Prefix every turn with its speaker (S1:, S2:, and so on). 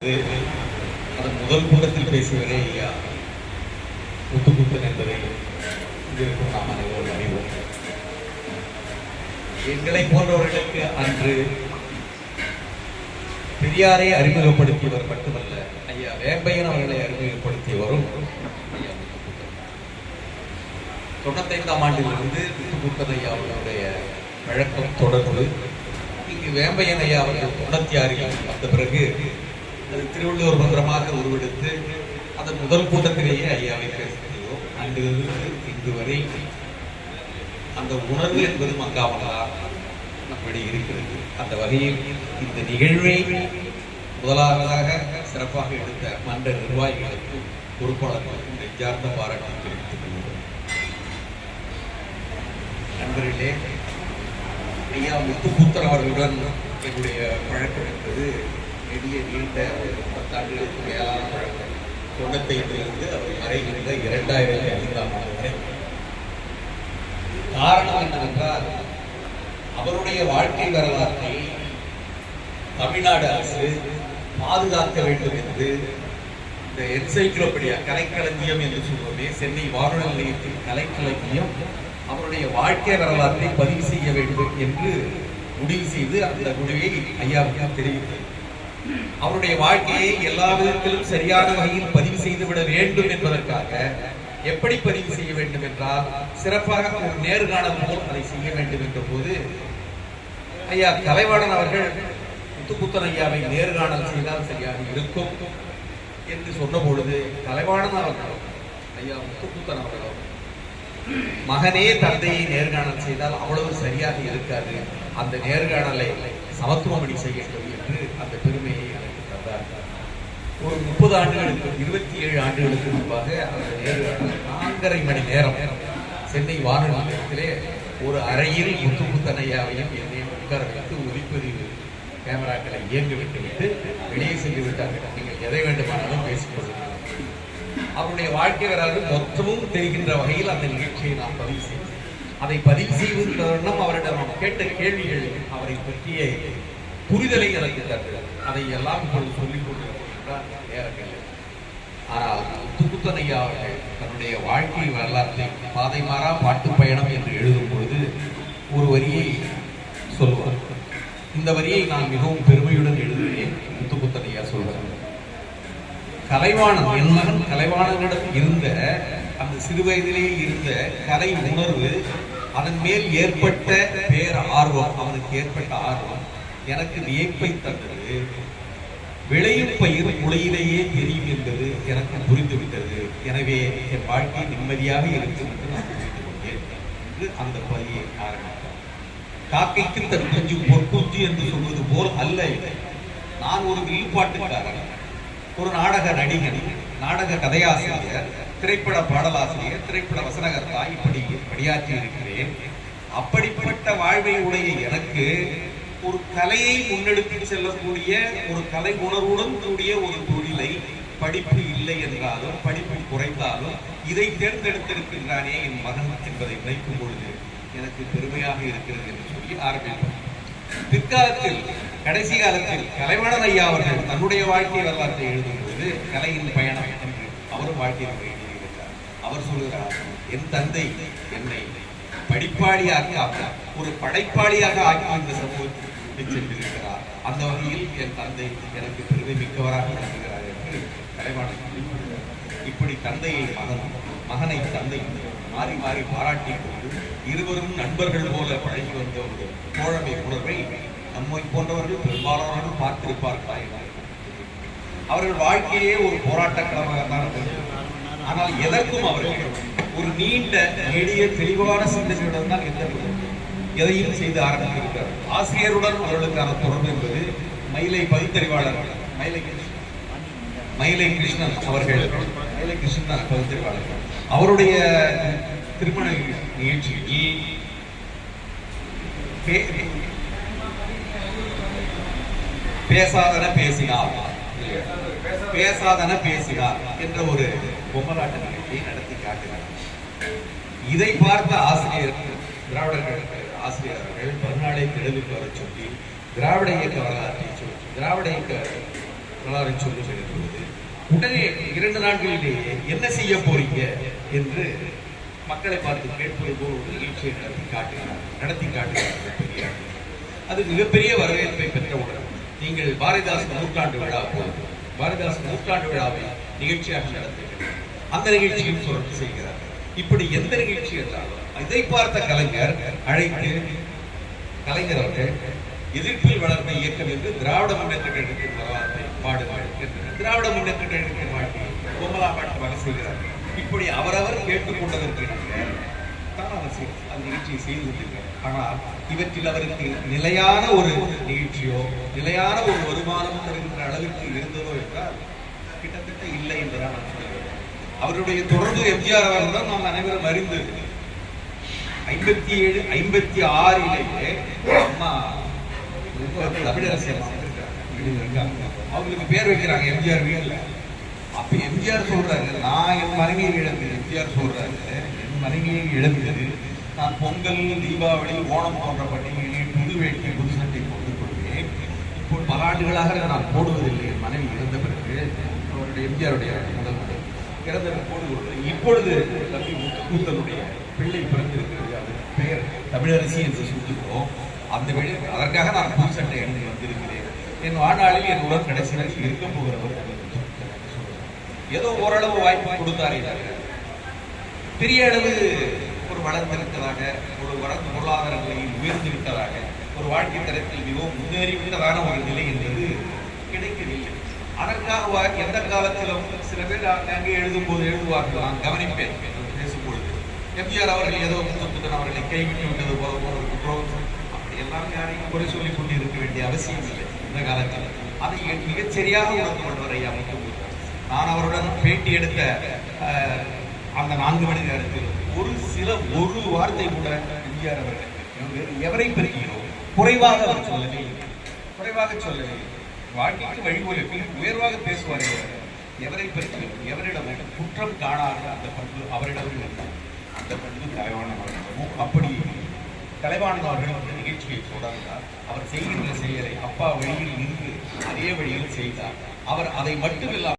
S1: அதன் முதல் கூட்டத்தில் பேசியவரே ஐயா முத்துக்குத்தன் என்பதை இங்கிருக்கும் நாம் அனைவரும் அறிவோம். எங்களை போன்றவர்களுக்கு அன்று பெரியாரை அறிமுகப்படுத்தியவர் மட்டுமல்ல, ஐயா வேம்பையன் அவர்களை அறிமுகப்படுத்தியவரும் ஐயா முத்துக்குத்தன். 95ஆம் ஆண்டிலிருந்து முத்துக்குத்தன் ஐயா அவர்களுடைய வழக்கம் தொடர்பு. இங்கு வேம்பையன் ஐயா அவர்கள் 96 வந்த பிறகு அது திருவள்ளுவர் மன்றமாக உருவெடுத்து அதன் முதல் கூட்டத்திலேயே ஐயாவை பேசுகிறோம். அன்றிலிருந்து இன்று வரை அந்த உணர்வு என்பது மங்காமலா நம்மடி இருக்கிறது. அந்த வகையில் இந்த நிகழ்வை முதலாவதாக சிறப்பாக எடுத்த மன்ற நிர்வாகிகளுக்கும் பொறுப்பாளர்களுக்கும் நெஞ்சார்ந்த பாராட்டு தெரிவித்துக் கொள்கிறோம். நண்பர்களே, ஐயா முத்துக்குத்தன் அவர்களுடன் என்னுடைய பழக்கம் என்பது நெடிய நீண்ட 10 ஆண்டுகளுக்கு மேலான பழக்கம். 95லிருந்து அவர் மறைகின்ற 2005ஆம் ஆண்டு வரை. காரணம் என்னவென்றால், அவருடைய வாழ்க்கை வரலாற்றை தமிழ்நாடு அரசு பாதுகாக்க வேண்டும் என்று இந்த என்சைக்ளோபீடியா கலைக்களஞ்சியம் என்று சொல்வதே சென்னை வானொலி நிலையத்தின் கலைக்களஞ்சியம் அவருடைய வாழ்க்கை வரலாற்றை பதிவு செய்ய வேண்டும் என்று முடிவு செய்து அந்த முடிவை ஐயாவுக்கு தெரிவித்தது. அவருடைய வாழ்க்கையை எல்லா விதத்திலும் சரியான வகையில் பதிவு செய்துவிட வேண்டும் என்பதற்காக எப்படி பதிவு செய்ய வேண்டும் என்றால், சிறப்பாக ஒரு நேர்காணல் போல் அதை செய்ய வேண்டும் என்ற போது ஐயா கலைவாணன் அவர்கள் முத்துக்குத்தன் ஐயாவை நேர்காணல் செய்தால் சரியாக இருக்கும் என்று சொன்ன பொழுது, கலைவாணன் அவர்கள் ஐயா முத்துக்குத்தன் அவர்கள் மகனே தந்தையை நேர்காணல் செய்தால் அவ்வளவு சரியாக இருக்காது, அந்த நேர்காணலை சமத்துவமணி செய்யட்டும் என்று அந்த பெருமையை எனக்கு தந்தார். ஒரு 30 ஆண்டுகளுக்கு 27 ஆண்டுகளுக்கு முன்பாக அந்த நேர்காணல் 4.5 மணி நேரம் சென்னை வானொலி நிலையத்திலே ஒரு அறையில் முத்துக்குத்தன் ஐயாவையும் என்னையும் உட்கார வைத்து ஒலிப்பதிவு கேமராக்களை இயங்க விட்டுவிட்டு வெளியே சென்று விட்டார்கள். நீங்கள் எதை வேண்டுமானாலும் பேசிக்கொள்ளுங்கள். அவருடைய வாழ்க்கை வரலாறு மொத்தமும் தெரிகின்ற வகையில் அந்த நிகழ்ச்சியை நாம் பதிவு செய்தோம். அதை பதிவு செய்வதற்கு அவரிடம் நாம் கேட்ட கேள்விகள் அவரை பற்றிய புரிதலை எனக்கு தருகிறது. அதை எல்லாம் இப்பொழுது சொல்லிக் கொண்டிருக்கிறார் நேரங்கள். ஆனால் முத்துக்குத்தன் ஐயா அவர்கள் தன்னுடைய வாழ்க்கை வரலாற்றை பாதை மாறா பாட்டு பயணம் என்று எழுதும் பொழுது ஒரு வரியை சொல்வார். இந்த வரியை நான் மிகவும் பெருமையுடன் எழுதுகிறேன். முத்துக்குத்தன் ஐயா சொல்வார், கலைவாணன், என் மகன் கலைவாணனிடம் இருந்த அந்த சிறு வயதிலேயே இருந்த கலை உணர்வு, அதன் மேல் ஏற்பட்ட பேர் ஆர்வம், அவனுக்கு ஏற்பட்ட ஆர்வம் எனக்கு வியப்பை தந்தது. விளையும் பயிர் முளையிலேயே தெரியும் என்பது எனக்கு புரிந்துவிட்டது. எனவே என் வாழ்க்கை நிம்மதியாக இருக்கும் என்று நான் புரிந்து கொண்டேன் என்று அந்த பதியை ஆரம்பித்தார். காக்கைக்கு தன் குஞ்சு பொற்குஞ்சு என்று சொல்வது போல் அல்ல. நான் ஒரு வில்பாட்டுக்காரன், ஒரு நாடக நடிகன், நாடக கதையாசிரியர், திரைப்பட பாடலாசிரியர், திரைப்பட வசனகர்த்தா, இப்படி பணியாற்றி இருக்கிறேன். அப்படிப்பட்ட வாழ்வை உடைய எனக்கு ஒரு கலையை முன்னெடுத்து செல்லக்கூடிய ஒரு கலை உணர்வுடன் கூடிய ஒரு தொழிலை, படிப்பு இல்லை என்றாலும் படிப்பு குறைந்தாலும் இதை தேர்ந்தெடுத்திருக்கின்றானே என் மகன் என்பதை நினைக்கும் பொழுது எனக்கு பெருமையாக இருக்கிறது என்று சொல்லி ஆரம்பித்தார். பிற்காலத்தில், கடைசி காலத்தில் கலைவாணன் ஐயா அவர்கள் தன்னுடைய வாழ்க்கை வரலாற்றை எழுதும் பொழுது கலையின் பயணம் என்று அவரும் வாழ்க்கை எழுதியிருக்கிறார். அவர் சொல்கிறார், என் தந்தை என்னை படிப்பாளியாக ஒரு படைப்பாளியாக ஆக்கி இந்த சமூகத்தில் சென்றிருக்கிறார். அந்த வகையில் என் தந்தை எனக்கு பெருமை மிக்கவராக நடத்துகிறார் என்று கலைவாணன் சொல்லிவிடுகிறார். இப்படி தந்தையை மகனும், மகனை தந்தை மாறி மாறி பாராட்டிக் கொண்டு இருவரும் நண்பர்கள் போல பழகி வந்த ஒரு தோழமை உணர்வை நம்மை போன்றவர்கள் பெரும்பாலானவர்கள் பார்த்திருப்பார்களா என்று அவர்கள் வாழ்க்கையே ஒரு போராட்டக்களமாகத்தான் இருந்தது. ஆனால் எதற்கும் அவர்கள் ஒரு நீண்ட நெடிய தெளிவான சிந்தனையுடன் தான் எதையும் செய்து ஆரம்பித்திருக்கிறார். ஆசிரியருடன் அவர்களுக்கான தொடர்பு என்பது மயிலை பகுத்தறிவாளர் மயிலை கிருஷ்ணன் அவர்கள், மயிலை கிருஷ்ணன் பகுத்தறிவாளர், அவருடைய திருமண நிகழ்ச்சியில் பேசாதன பேசினார் என்ற ஒரு பொம்மலாட்ட நிகழ்ச்சியை நடத்தி காட்டினார். இதை பார்த்த ஆசிரியர்கள், திராவிடர்களுக்கு ஆசிரியர்கள் மறுநாளை திடலுக்கு வர சொல்லி திராவிட இயக்க வரலாற்றை சொல்லி, திராவிட இயக்க வரலாறை சொல்லுகிறது. உடனே 2 நாட்களிலேயே என்ன செய்ய போறீங்க என்று மக்களை பார்த்து கேட்பது போல் ஒரு நிகழ்ச்சியை நடத்தி காட்டுகிறார் பெரியார். அது மிகப்பெரிய வரவேற்பை பெற்றவுடன் நீங்கள் பாரதிதாசன் நூற்றாண்டு விழா பாரதிதாசன் நூற்றாண்டு விழாவை நிகழ்ச்சியாக நடத்துகிறார். அந்த நிகழ்ச்சியும் தொடர்ந்து செய்கிறார். இப்படி எந்த நிகழ்ச்சி என்றாலும் இதை பார்த்த கலைஞர் அழைத்து, கலைஞர் அவர்கள் எதிர்ப்பில் வளர்ந்த இயக்கம் என்று திராவிட முன்னேற்ற கழகத்தின் வரலாற்றை பாடுவார்கள். திராவிட முன்னேற்ற கழகத்தின் வாழ்க்கையை கோமலா பாட்டு வகை செய்கிறார். இப்படி அவரவர் கேட்டுக்கொண்டதற்கு தான் அவர் அந்த நிகழ்ச்சியை செய்து கொண்டிருக்கிறார். ஆனால் இவற்றில் அவருக்கு நிலையான ஒரு நிகழ்ச்சியோ நிலையான ஒரு வருமானம் தருகின்ற அளவிற்கு இருந்ததோ என்றால் கிட்டத்தட்ட இல்லை என்றுதான் நான் சொல்கிறேன். அவருடைய தொடர்பு எம்ஜிஆர் அவர்கள் தான் நாம் அனைவரும் அறிந்தது. 57, 56 அம்மா தமிழரசி அவங்களுக்கு பேர் வைக்கிறாங்க எம்ஜிஆர் வீட்டில். அப்ப எம்ஜிஆர் சொல்றாரு, நான் என் மனைவியை இழந்தது. எம்ஜிஆர் சொல்றாரு, என் மனைவியை இழந்தது நான் பொங்கல், தீபாவளி, ஓணம் போன்ற பண்டிகைகளில் புது வேட்டி, புது சட்டை போட்டுக் கொள்வேன். இப்போ பல ஆண்டுகளாக நான் போடுவதில்லை. என் மனைவி இறந்த பிறகு அவருடைய எம்ஜிஆருடைய முதல் இறந்த போடுவது. இப்பொழுது தம்பி முத்துக்கூத்தனுடைய பிள்ளை பிறந்திருக்கிறது. அது பெயர் தமிழரசி என்று சொல்லுகிறோம். அந்த வேலை அதற்காக நான் புது சட்டை அணிந்து வந்திருக்கிறேன். என் வாழ்நாளில் என்னுடன் கடைசி வரை இருக்க போகிறவர் ஏதோ ஓரளவு வாய்ப்பு கொடுத்தாரே. பெரிய அளவு ஒரு வளர்ந்திருக்கிறதாக, ஒரு வளர்ந்த பொருளாதார நிலையில் உயர்ந்திருக்கிறதாக, ஒரு வாழ்க்கை தரத்தில் மிகவும் முன்னேறிவிட்டதான ஒரு நிலை என்பது கிடைக்கவில்லை. அதற்காக எந்த காலத்திலும் சில பேர் அங்கே எழுதுவார்கள். நான் கவனிப்பேன் பேசும்பொழுது எம்ஜிஆர் அவர்கள் ஏதோ முத்துக்கூத்தன் அவர்களை கைவிட்டு விட்டது போல ஒரு குற்றம், அப்படி எல்லாம் யாரையும் குறை சொல்லிக் கொண்டு இருக்க வேண்டிய அவசியம் இல்லை. இந்த காலத்தில் அதை மிகச்சரியாக உணர்ந்து கொண்டவரை அமைக்க முடியும். நான் அவருடன் பேட்டி எடுத்த அந்த 4 மணி நேரத்தில் ஒரு வார்த்தை கூட எம்ஜிஆர் அவர்கள் எவரை பெறுகிறோம் குறைவாக அவர் சொல்லவே இல்லை. வாழ்க்கைக்கு வழிமொழிக்கு உயர்வாக பேசுவார். எவரை பெறுகிறோம், எவரிடம் குற்றம் காணாத அந்த பண்பு அவரிடம் அந்த பண்பு கலைவாணன் அவர்களிடமும். அப்படி கலைவாணன் அவர்கள் அந்த நிகழ்ச்சியை தொடர்ந்தார். அவர் செய்கின்ற செயலை அப்பா வழியில் நின்று அதே வழியில் செய்தார். அவர் அதை மட்டுமில்லாமல்